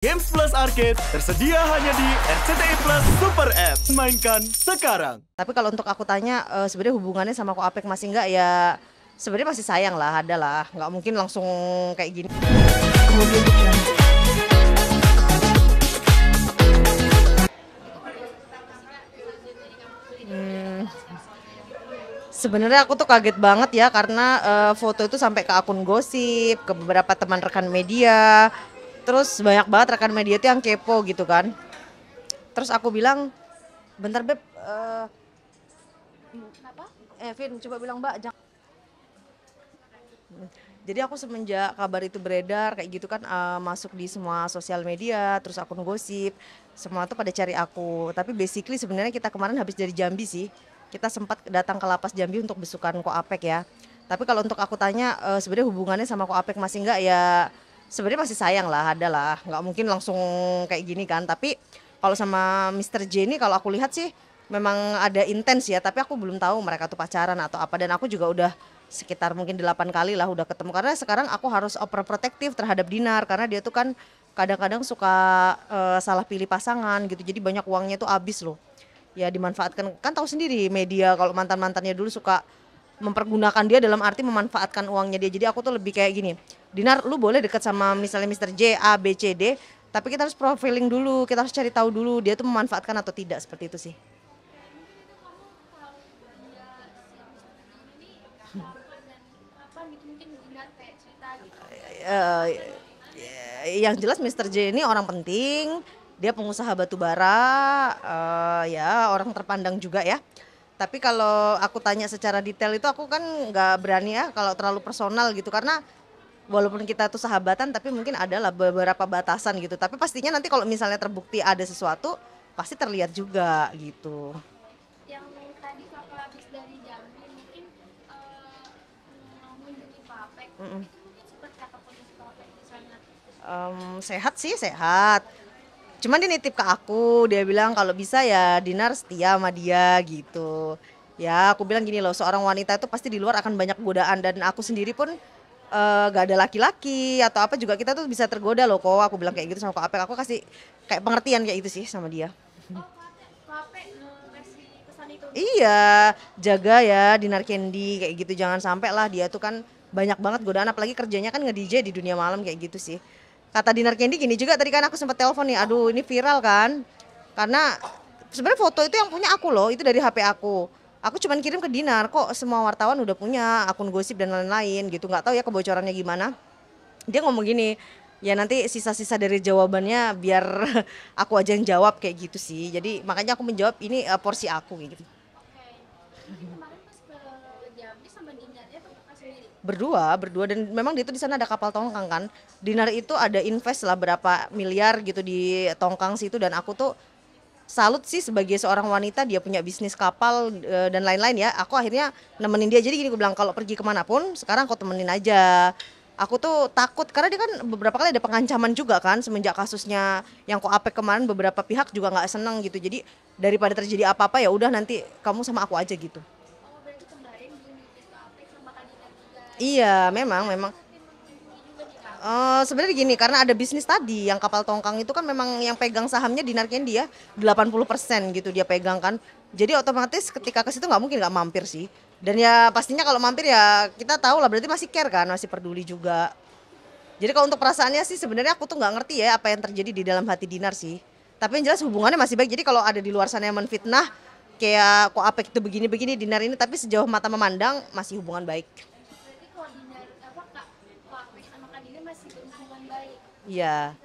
Games Plus Arcade tersedia hanya di RCTI Plus Super App. Mainkan sekarang. Tapi kalau untuk aku tanya sebenarnya hubungannya sama Ko Apek masih enggak ya, sebenarnya masih sayang lah, ada lah. Nggak mungkin langsung kayak gini. Sebenarnya aku tuh kaget banget ya karena foto itu sampai ke akun gosip, ke beberapa teman rekan media. Terus banyak banget rekan media tuh yang kepo gitu kan. Terus aku bilang, bentar Beb, Vin coba bilang Mbak jangan. Jadi aku semenjak kabar itu beredar kayak gitu kan masuk di semua sosial media, terus akun gosip, semua tuh pada cari aku. Tapi basically sebenarnya kita kemarin habis dari Jambi sih. Kita sempat datang ke lapas Jambi untuk besukan Ko Apek ya. Tapi kalau untuk aku tanya sebenarnya hubungannya sama Ko Apek masih enggak ya, sebenarnya masih sayang lah, ada lah. Nggak mungkin langsung kayak gini kan. Tapi kalau sama Mr. J ini kalau aku lihat sih memang ada intens ya, tapi aku belum tahu mereka tuh pacaran atau apa, dan aku juga udah sekitar mungkin 8 kali lah udah ketemu, karena sekarang aku harus overprotective terhadap Dinar karena dia tuh kan kadang-kadang suka salah pilih pasangan gitu, jadi banyak uangnya tuh habis loh. Ya dimanfaatkan, kan tahu sendiri media kalau mantan-mantannya dulu suka mempergunakan dia dalam arti memanfaatkan uangnya dia. Jadi aku tuh lebih kayak gini, Dinar lu boleh deket sama misalnya Mr. J, A, B, C, D, tapi kita harus profiling dulu, kita harus cari tahu dulu dia tuh memanfaatkan atau tidak, seperti itu sih. Eh, yang jelas Mr. J ini orang penting, dia pengusaha batu bara, ya orang terpandang juga ya. Tapi kalau aku tanya secara detail itu aku kan nggak berani ya kalau terlalu personal gitu, karena walaupun kita tuh sahabatan tapi mungkin ada lah beberapa batasan gitu. Tapi pastinya nanti kalau misalnya terbukti ada sesuatu pasti terlihat juga gitu. Yang tadi kakak habis dari Jambi mungkin mengunjungi Pak Apek, itu mungkin seperti apa kondisi Pak Apek di sana? Sehat sih sehat. Cuman dia nitip ke aku, dia bilang kalau bisa ya Dinar setia sama dia gitu. Ya aku bilang gini loh, seorang wanita itu pasti di luar akan banyak godaan, dan aku sendiri pun gak ada laki-laki atau apa juga kita tuh bisa tergoda loh kok. Aku bilang kayak gitu sama Kak Apek, aku kasih kayak pengertian kayak gitu sih sama dia. Oh Pak Apek ngasih pesan itu. Iya, jaga ya Dinar Candy kayak gitu, jangan sampai lah dia tuh kan banyak banget godaan, apalagi kerjanya kan nge-DJ di dunia malam kayak gitu sih. Kata Dinar Candy gini juga tadi kan, aku sempat telepon nih, aduh ini viral kan. Karena sebenarnya foto itu yang punya aku loh, itu dari HP aku. Aku cuman kirim ke Dinar, kok semua wartawan udah punya akun gosip dan lain-lain gitu, nggak tahu ya kebocorannya gimana. Dia ngomong gini, ya nanti sisa-sisa dari jawabannya biar aku aja yang jawab kayak gitu sih. Jadi makanya aku menjawab ini porsi aku gitu. Oke. Jadi kemarin pas ke Jambi sama Dinarnya tuh kakak sendiri. Berdua dan memang dia tuh di sana ada kapal tongkang kan. Dinar itu ada invest lah berapa miliar gitu di tongkang situ, dan aku tuh salut sih sebagai seorang wanita, dia punya bisnis kapal dan lain-lain ya. Aku akhirnya nemenin dia, jadi gini gue bilang kalau pergi kemanapun sekarang aku temenin aja. Aku tuh takut karena dia kan beberapa kali ada pengancaman juga kan semenjak kasusnya yang Ko Apek kemarin, beberapa pihak juga nggak seneng gitu. Jadi daripada terjadi apa-apa ya udah nanti kamu sama aku aja gitu. Oh berarti kemarin di Pak Apek sama Kak Dinar juga. Iya, memang. Pasti mengunjungi juga nih Kak. Sebenarnya gini, karena ada bisnis tadi yang kapal tongkang itu kan memang yang pegang sahamnya Dinar Candy ya, 80% gitu dia pegang kan. Jadi otomatis ketika ke situ nggak mungkin nggak mampir sih. Dan ya pastinya kalau mampir ya kita tahu lah berarti masih care kan, masih peduli juga. Jadi kalau untuk perasaannya sih sebenarnya aku tuh nggak ngerti ya apa yang terjadi di dalam hati Dinar sih. Tapi yang jelas hubungannya masih baik. Jadi kalau ada di luar sana yang menfitnah kayak kok Apek itu begini-begini Dinar ini, tapi sejauh mata memandang masih hubungan baik. Berarti kalau Dinar apa Kak Apek sama Kak Dinar masih berhubungan baik. Iya.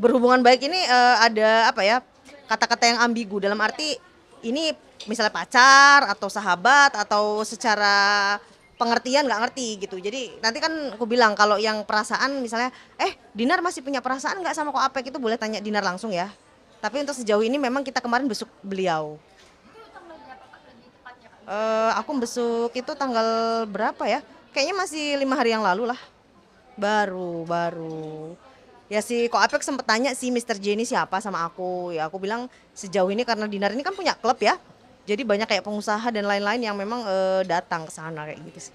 Berhubungan baik ini ada apa ya? Kata-kata yang ambigu dalam arti ini misalnya pacar atau sahabat atau secara pengertian nggak ngerti gitu. Jadi nanti kan aku bilang kalau yang perasaan misalnya Dinar masih punya perasaan nggak sama Ko Apek, itu boleh tanya Dinar langsung ya. Tapi untuk sejauh ini memang kita kemarin besuk beliau. Itu tanggal berapa Kak lebih tepatnya Kak? Aku besuk itu tanggal berapa ya? Kayaknya masih 5 hari yang lalu lah. Baru. Ya si Ko Apek sempet tanya si Mr. J ini siapa sama aku. Ya aku bilang sejauh ini karena Dinar ini kan punya klub ya. Jadi banyak kayak pengusaha dan lain-lain yang memang datang ke sana kayak gitu sih.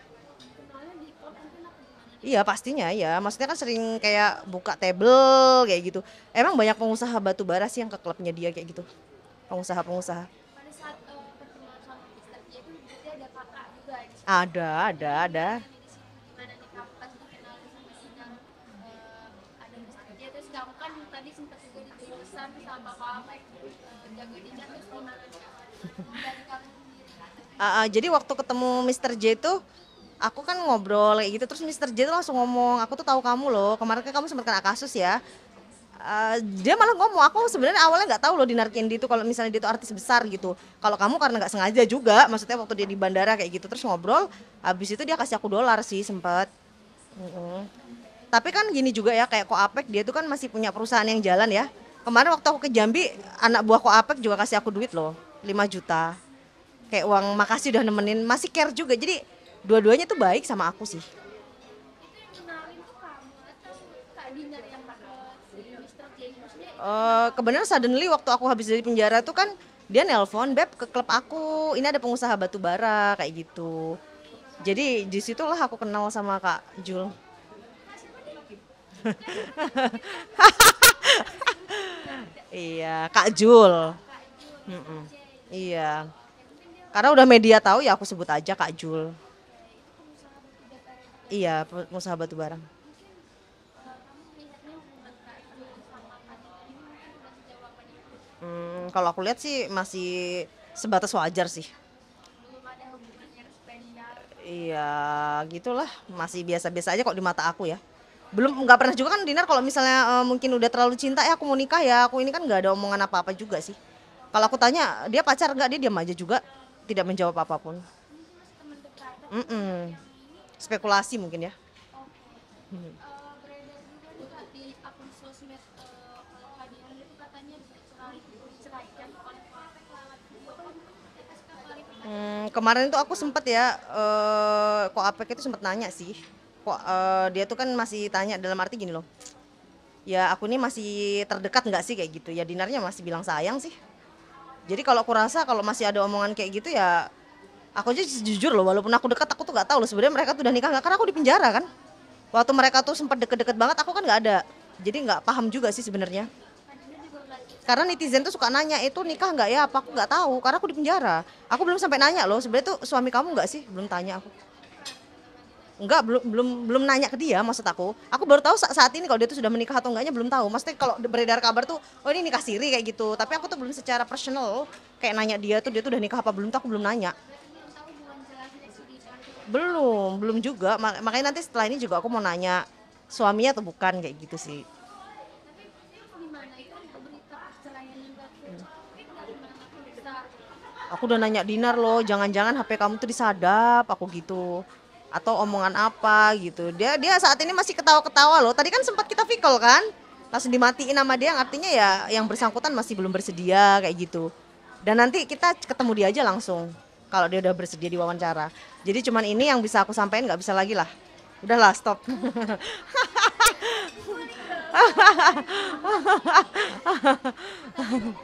Kenalnya di klub mungkin apa gimana nih? Iya pastinya ya, maksudnya kan sering kayak buka table kayak gitu. Emang banyak pengusaha batu bara sih yang ke klubnya dia kayak gitu, pengusaha-pengusaha. Pada saat pertemuan sama Mister J itu berarti ada kakak juga di situ. Ada. Di situ gimana nih kamu kan dikenalin sama Sinar, ada Mister J terus kamu kan tadi sempat juga diberi pesan sama Kak Apek jaga diri terus gimana nih Kak? Dari kamu sendiri. Jadi waktu ketemu Mister J itu aku kan ngobrol kayak gitu, terus Mister J tuh langsung ngomong, aku tuh tahu kamu loh, kemarin kan kamu sempat kena kasus ya. Dia malah ngomong, aku sebenarnya awalnya nggak tahu loh Dinar Kendi itu kalau misalnya dia itu artis besar gitu. Kalau kamu karena nggak sengaja juga, maksudnya waktu dia di bandara kayak gitu terus ngobrol, habis itu dia kasih aku dolar sih sempet. Mm-mm. Tapi kan gini juga ya, kayak Koapek dia tuh kan masih punya perusahaan yang jalan ya. Kemarin waktu aku ke Jambi, anak buah Koapek juga kasih aku duit loh, 5 juta. Kayak uang makasih udah nemenin, masih care juga. Jadi dua-duanya tuh baik sama aku sih. Itu yang kenalin tuh kamu atau Kak Dinar yang si Mister J maksudnya Kebenaran suddenly waktu aku habis dari penjara tuh kan dia nelpon, Beb ke klub aku, ini ada pengusaha batu bara kayak gitu. Jadi disitulah aku kenal sama Kak Jul. Iya, Kak Jul. Mm-mm. Iya. Karena udah media tahu ya aku sebut aja Kak Jul. Iya, pengusaha batu bara. Kalau aku lihat sih masih sebatas wajar sih. belum ada hubungan yang spesial. Iya, gitulah. Masih biasa-biasa aja kok di mata aku ya. Belum nggak pernah juga kan Dinar kalau misalnya mungkin udah terlalu cinta ya aku mau nikah ya. Aku ini kan nggak ada omongan apa-apa juga sih. Kalau aku tanya dia pacar nggak, dia diam aja juga, tidak menjawab apapun. Teman dekat. Mm-mm. Spekulasi mungkin ya. Beredar juga nih Kak di akun sosmed kalau Kak Dinar itu katanya diceraikan oleh Apek lewat video. Kak klarifikasi. Kemarin tuh aku sempet ya, kok Apek itu sempet nanya sih. Kok dia tuh kan masih tanya dalam arti gini loh. Ya aku ini masih terdekat nggak sih kayak gitu. Ya Dinarnya masih bilang sayang sih. Jadi kalau aku rasa kalau masih ada omongan kayak gitu ya aku aja jujur loh, walaupun aku dekat aku tuh nggak tahu loh sebenarnya mereka tuh udah nikah nggak, karena aku di penjara kan. Waktu mereka tuh sempat deket-deket banget aku kan nggak ada. Jadi nggak paham juga sih sebenarnya. Karena netizen tuh suka nanya itu nikah nggak ya, apa aku nggak tahu karena aku di penjara. Aku belum sampai nanya loh sebenarnya tuh suami kamu nggak sih, belum tanya aku. Enggak, belum nanya ke dia maksud aku. Aku baru tahu saat ini kalau dia tuh sudah menikah atau enggaknya belum tahu. Maksudnya kalau beredar kabar tuh oh ini nikah siri kayak gitu. Tapi aku tuh belum secara personal kayak nanya dia tuh udah nikah apa belum tuh aku belum nanya. Yang tahu belum jelasnya si Dinar. Belum juga. Makanya nanti setelah ini juga aku mau nanya suaminya atau bukan kayak gitu sih. Tapi gimana itu berita perceraian yang gak Apek dari mana aku bisa Aku udah nanya Dinar loh, jangan-jangan HP kamu tuh disadap aku gitu. Atau omongan apa gitu. Dia saat ini masih ketawa-ketawa loh. Tadi kan sempat kita call kan? Langsung dimatiin sama dia, yang artinya ya yang bersangkutan masih belum bersedia kayak gitu. Dan nanti kita ketemu dia aja langsung kalau dia udah bersedia diwawancara. Jadi cuman ini yang bisa aku sampaikan, nggak bisa lagi lah. Udahlah stop.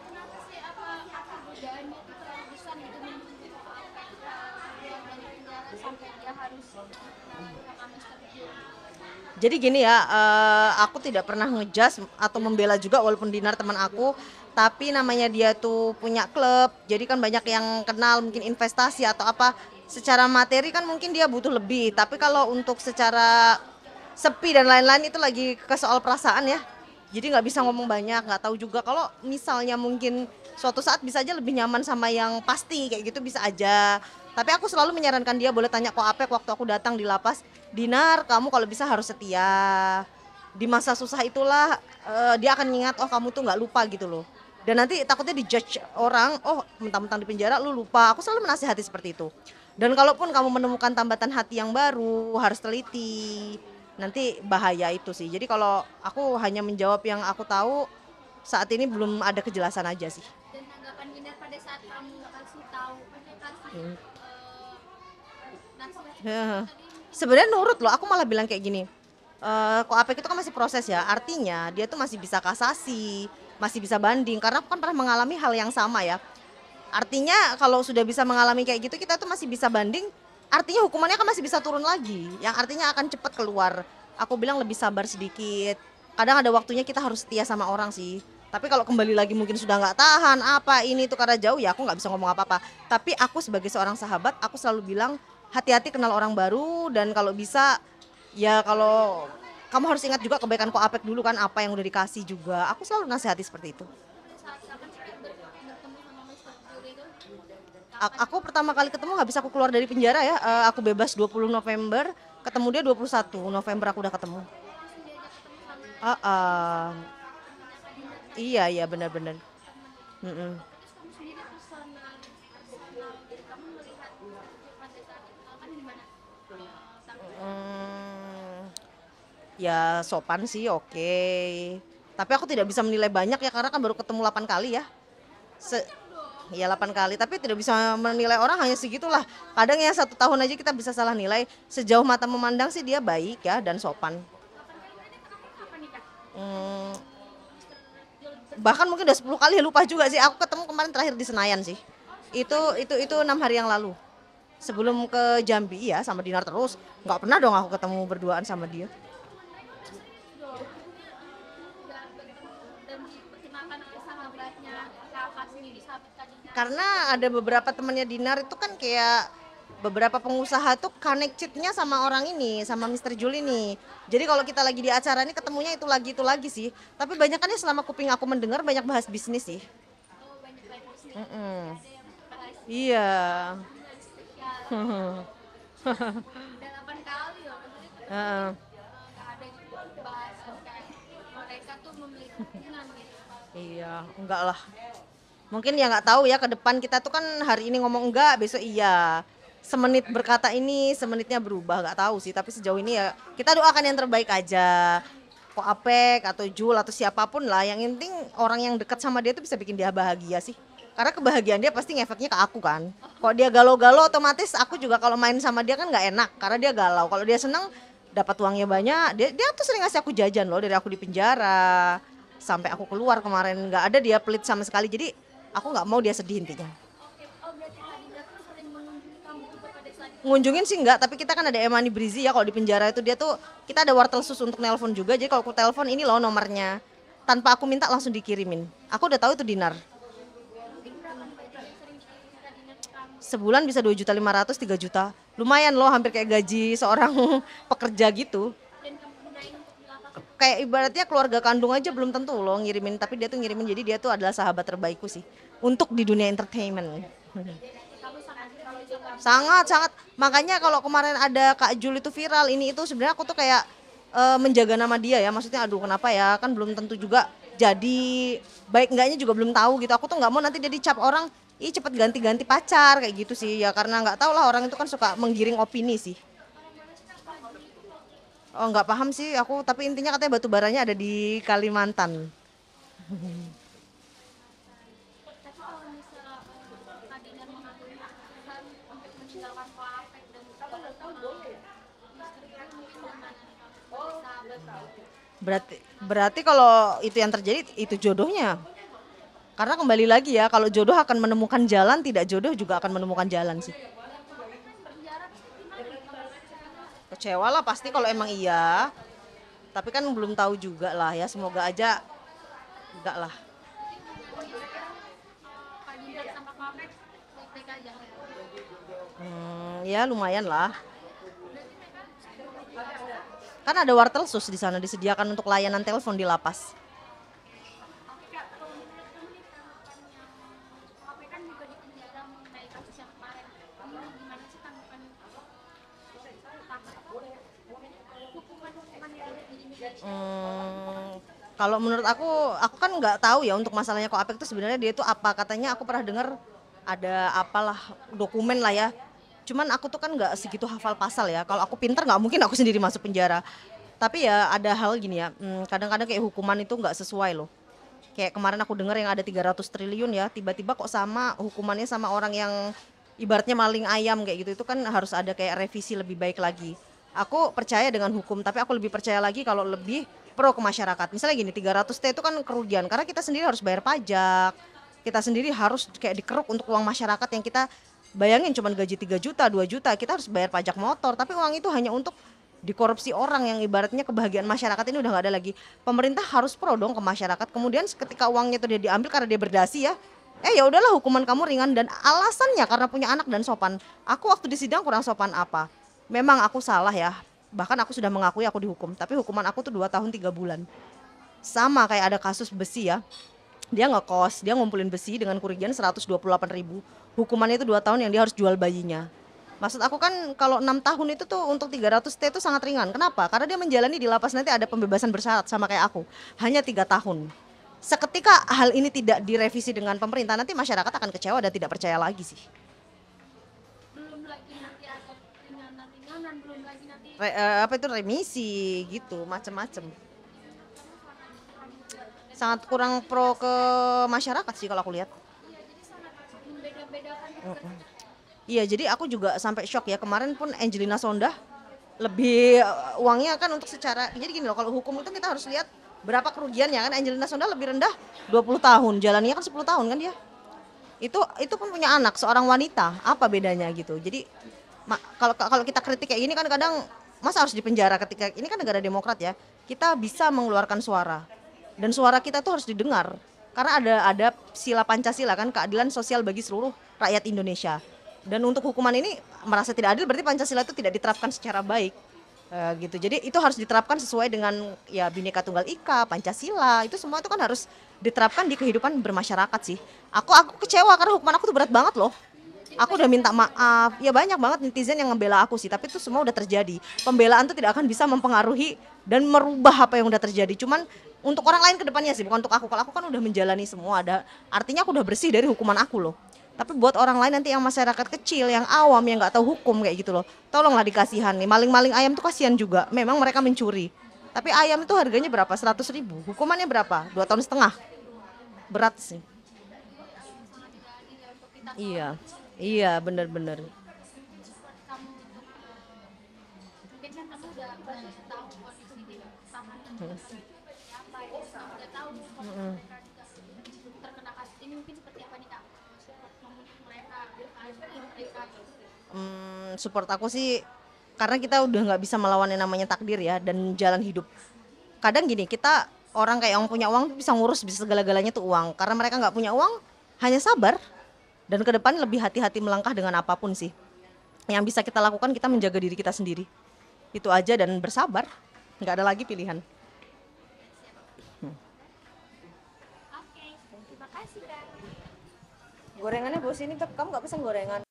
kenapa sih apa godaannya tuh terlalu besar gitu menuntut Apek keluar dari penjara sampai dia harus kenalan sama Mister J. Jadi gini ya, aku tidak pernah ngejudge atau membela juga walaupun Dinar teman aku, tapi namanya dia tuh punya klub, jadi kan banyak yang kenal mungkin investasi atau apa. Secara materi kan mungkin dia butuh lebih, tapi kalau untuk secara sepi dan lain-lain itu lagi ke soal perasaan ya. Jadi nggak bisa ngomong banyak, nggak tahu juga kalau misalnya mungkin suatu saat bisa aja lebih nyaman sama yang pasti kayak gitu bisa aja. Tapi aku selalu menyarankan dia boleh tanya kok Apek waktu aku datang di lapas, Dinar kamu kalau bisa harus setia. Di masa susah itulah dia akan ingat oh kamu tuh nggak lupa gitu loh. Dan nanti takutnya dijudge orang, oh mentang-mentang di penjara lu lupa. Aku selalu menasihati seperti itu. Dan kalaupun kamu menemukan tambatan hati yang baru harus teliti. Nanti bahaya itu sih. Jadi kalau aku hanya menjawab yang aku tahu saat ini belum ada kejelasan aja sih. Dan tanggapan Dinar pada saat kamu kasih tahu kasih nasihat Heeh. tadi Sebenarnya nurut loh, aku malah bilang kayak gini. Kok APK itu kan masih proses ya, artinya dia tuh masih bisa kasasi, masih bisa banding karena aku kan pernah mengalami hal yang sama ya. Artinya kalau sudah bisa mengalami kayak gitu kita tuh masih bisa banding, artinya hukumannya kan masih bisa turun lagi, yang artinya akan cepat keluar. Aku bilang lebih sabar sedikit. Kadang ada waktunya kita harus setia sama orang sih. Tapi kalau kembali lagi mungkin sudah nggak tahan apa ini itu karena jauh ya aku nggak bisa ngomong apa-apa. Tapi aku sebagai seorang sahabat aku selalu bilang hati-hati kenal orang baru dan kalau bisa ya kalau kamu harus ingat juga kebaikan Ko Apek dulu kan apa yang udah dikasih juga. Aku selalu nasihati seperti itu. Saat kapan sih bertemu sama Mr. Jul itu? Aku pertama kali ketemu habis aku keluar dari penjara ya. Aku bebas 20 November, ketemu dia 21 November aku udah ketemu. Langsung diajak ketemu sama Ah, ah. Iya iya benar-benar. Mm-mm. terus kamu sendiri personal diri kamu melihat pada saat itu kan gimana? Sampai Hmm, ya sopan sih oke. Tapi aku tidak bisa menilai banyak ya karena kan baru ketemu 8 kali ya. Ya 8 kali, tapi tidak bisa menilai orang hanya segitulah. Kadang ya 1 tahun aja kita bisa salah nilai. Sejauh mata memandang sih dia baik ya dan sopan. apa nih kak? Hmm, bahkan mungkin udah 10 kali lupa juga sih. Aku ketemu kemarin terakhir di Senayan sih. Itu 6 hari yang lalu. Sebelum ke Jambi ya sama Dinar terus. Nggak pernah dong aku ketemu berduaan sama dia. Dan dipertimbangkan oleh sahabatnya kakak sendiri sahabat tadinya Karena ada beberapa temannya Dinar itu kan kayak beberapa pengusaha tuh connected-nya sama orang ini, sama Mr. Jul ini. Jadi kalau kita lagi di acara ini ketemunya itu lagi sih. Tapi banyak kan ya selama kuping aku mendengar banyak bahas bisnis sih. banyak lagi sih Mm-mm. ada yang bahas Iya. spesial udah 8 kali loh maksudnya kan Heeh. nggak ada gitu bahas kayak mereka tuh memiliki hubungan gitu. Iya, enggak lah. Mungkin ya nggak tahu ya ke depan kita tuh kan hari ini ngomong enggak, besok iya. Semenit berkata ini, semenitnya berubah, nggak tahu sih. Tapi sejauh ini ya kita doakan yang terbaik aja. Kok Apek atau Jul atau siapapun lah, yang penting orang yang dekat sama dia tuh bisa bikin dia bahagia sih. Karena kebahagiaan dia pasti ngefeknya ke aku kan. Kalau dia galau-galau otomatis aku juga kalau main sama dia kan nggak enak karena dia galau. Kalau dia seneng dapat uangnya banyak, dia tuh sering ngasih aku jajan loh dari aku di penjara sampai aku keluar kemarin nggak ada dia pelit sama sekali. Jadi aku nggak mau dia sedih intinya. Oke, oh berarti Hadinda tuh sering mengunjungi kamu juga pada saat itu. Ngunjungin sih enggak, tapi kita kan ada Emani Brizi ya kalau di penjara itu dia tuh kita ada wortel sus untuk nelpon juga. Jadi kalau aku telepon ini loh nomornya. Tanpa aku minta langsung dikirimin. Aku udah tahu itu Dinar. Mungkin berapa nih budget yang sering dikirimin Hadinda ke kamu? Sebulan bisa 2.500.000 3 juta. Lumayan loh hampir kayak gaji seorang pekerja gitu. Dan kamu gunain untuk di lapas itu. Kayak ibaratnya keluarga kandung aja belum tentu loh ngirimin, tapi dia tuh ngirimin jadi dia tuh adalah sahabat terbaikku sih untuk di dunia entertainment. Kamu sangat kalau jaga Sangat makanya kalau kemarin ada Kak Jul itu viral ini itu sebenarnya aku tuh kayak menjaga nama dia ya, maksudnya aduh kenapa ya kan belum tentu juga jadi baik enggaknya juga belum tahu gitu. Aku tuh nggak mau nanti dia dicap orang ih cepet ganti-ganti pacar kayak gitu sih ya, karena nggak tahu lah orang itu kan suka menggiring opini sih. Oh nggak paham sih aku, tapi intinya katanya batu baranya ada di Kalimantan. tapi kalau misal Hadinda mengambil keputusan untuk meninggalkan Ko Apek dan segala sama Mr. Jul mungkin dengan sahabat Berarti kalau itu yang terjadi itu jodohnya. Karena kembali lagi ya, kalau jodoh akan menemukan jalan, tidak jodoh juga akan menemukan jalan sih. penjara gimana? Kecewa lah pasti kalau emang iya. Tapi kan belum tahu juga lah ya, semoga aja enggak lah. Hadinda sama Ko Apek baik-baik aja. Ya lumayan lah. Kan ada wartel sus di sana disediakan untuk layanan telepon di lapas. Oke kak, kalau menurut kamu nih tanggapannya Ko Apek kan juga di penjara mengenai kasus yang kemarin. Ini gimana sih tanggapan hukuman yang diimikan? Kalau menurut aku kan nggak tahu ya untuk masalahnya Ko Apek itu sebenarnya dia itu apa, katanya aku pernah dengar ada apalah dokumen lah ya. Cuman aku tuh kan nggak segitu hafal pasal ya. Kalau aku pinter nggak mungkin aku sendiri masuk penjara. Tapi ya ada hal gini ya, kadang-kadang kayak hukuman itu nggak sesuai loh. Kayak kemarin aku dengar yang ada 300 triliun ya, tiba-tiba kok sama hukumannya sama orang yang ibaratnya maling ayam kayak gitu, itu kan harus ada kayak revisi lebih baik lagi. Aku percaya dengan hukum, tapi aku lebih percaya lagi kalau lebih pro ke masyarakat. Misalnya gini, 300T itu kan kerugian karena kita sendiri harus bayar pajak. Kita sendiri harus kayak dikeruk untuk uang masyarakat yang kita Bayangin cuman gaji 3 juta, 2 juta, kita harus bayar pajak motor, tapi uang itu hanya untuk dikorupsi orang yang ibaratnya kebahagiaan masyarakat ini udah nggak ada lagi. Pemerintah harus pro dong ke masyarakat. Kemudian ketika uangnya itu dia diambil karena dia berdasi ya, ya udahlah hukuman kamu ringan dan alasannya karena punya anak dan sopan. Aku waktu di sidang kurang sopan apa? Memang aku salah ya. Bahkan aku sudah mengakui aku dihukum, tapi hukuman aku tuh 2 tahun 3 bulan. Sama kayak ada kasus besi ya. Dia ngekos, dia ngumpulin besi dengan kerugian 128.000. Hukumannya itu 2 tahun yang dia harus jual bayinya. Maksud aku kan kalau 6 tahun itu tuh untuk 300 T itu sangat ringan. Kenapa? Karena dia menjalani di lapas nanti ada pembebasan bersyarat sama kayak aku. Hanya 3 tahun. Seketika hal ini tidak direvisi dengan pemerintah, nanti masyarakat akan kecewa dan tidak percaya lagi sih. Belum lagi nanti ada ringanan-ringanan, belum lagi nanti Apa itu remisi gitu, macem-macem. Sangat kurang pro ke masyarakat sih kalau aku lihat. iya jadi sangat membeda-bedakan. Iya, jadi aku juga sampai shock ya. Kemarin pun Angelina Sondah lebih uangnya kan untuk secara, jadi gini loh, kalau hukum itu kita harus lihat berapa kerugiannya kan. Angelina Sondah lebih rendah 20 tahun, jalannya kan 10 tahun kan dia. Itu pun punya anak, seorang wanita, apa bedanya gitu. Jadi kalau kita kritik kayak gini kan kadang masa harus dipenjara, ketika ini kan negara demokrat ya. Kita bisa mengeluarkan suara. Dan suara kita tuh harus didengar. Karena ada sila Pancasila kan, keadilan sosial bagi seluruh rakyat Indonesia. Dan untuk hukuman ini merasa tidak adil berarti Pancasila itu tidak diterapkan secara baik. Gitu. Jadi itu harus diterapkan sesuai dengan ya Bhinneka Tunggal Ika, Pancasila, itu semua itu kan harus diterapkan di kehidupan bermasyarakat sih. Aku kecewa karena hukuman aku tuh berat banget loh. Aku udah minta maaf, ya banyak banget netizen yang ngebela aku sih, tapi itu semua udah terjadi. Pembelaan tuh tidak akan bisa mempengaruhi dan merubah apa yang udah terjadi. Cuman untuk orang lain ke depannya sih, bukan untuk aku. Kalau aku kan udah menjalani semua, artinya aku udah bersih dari hukuman aku loh. Tapi buat orang lain nanti yang masyarakat kecil, yang awam, yang nggak tahu hukum kayak gitu loh, tolonglah dikasihani. Maling-maling ayam tuh kasihan juga. Memang mereka mencuri. Tapi ayam itu harganya berapa? 100.000. Hukumannya berapa? 2 tahun setengah. Berat sih. Iya, iya bener-bener. Kamu untuk mungkin kan kamu udah tahu kondisi di tahanan apa ya, udah tahu kondisi mereka juga terkena kasus ini, mungkin seperti apa nih kak support mereka, mereka Support aku sih karena kita udah nggak bisa melawan yang namanya takdir ya dan jalan hidup. Kadang gini, kita orang kayak yang punya uang tuh bisa ngurus, bisa segala-galanya tuh uang. Karena mereka nggak punya uang, hanya sabar dan ke depan lebih hati-hati melangkah dengan apapun sih. Yang bisa kita lakukan, kita menjaga diri kita sendiri. Itu aja dan bersabar. Nggak ada lagi pilihan. oke, terima kasih kak. Gorengannya bos ini, kamu nggak pesan gorengan?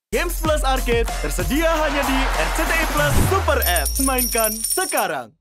Games Plus Arcade tersedia hanya di RCTI Plus Super App. Mainkan sekarang.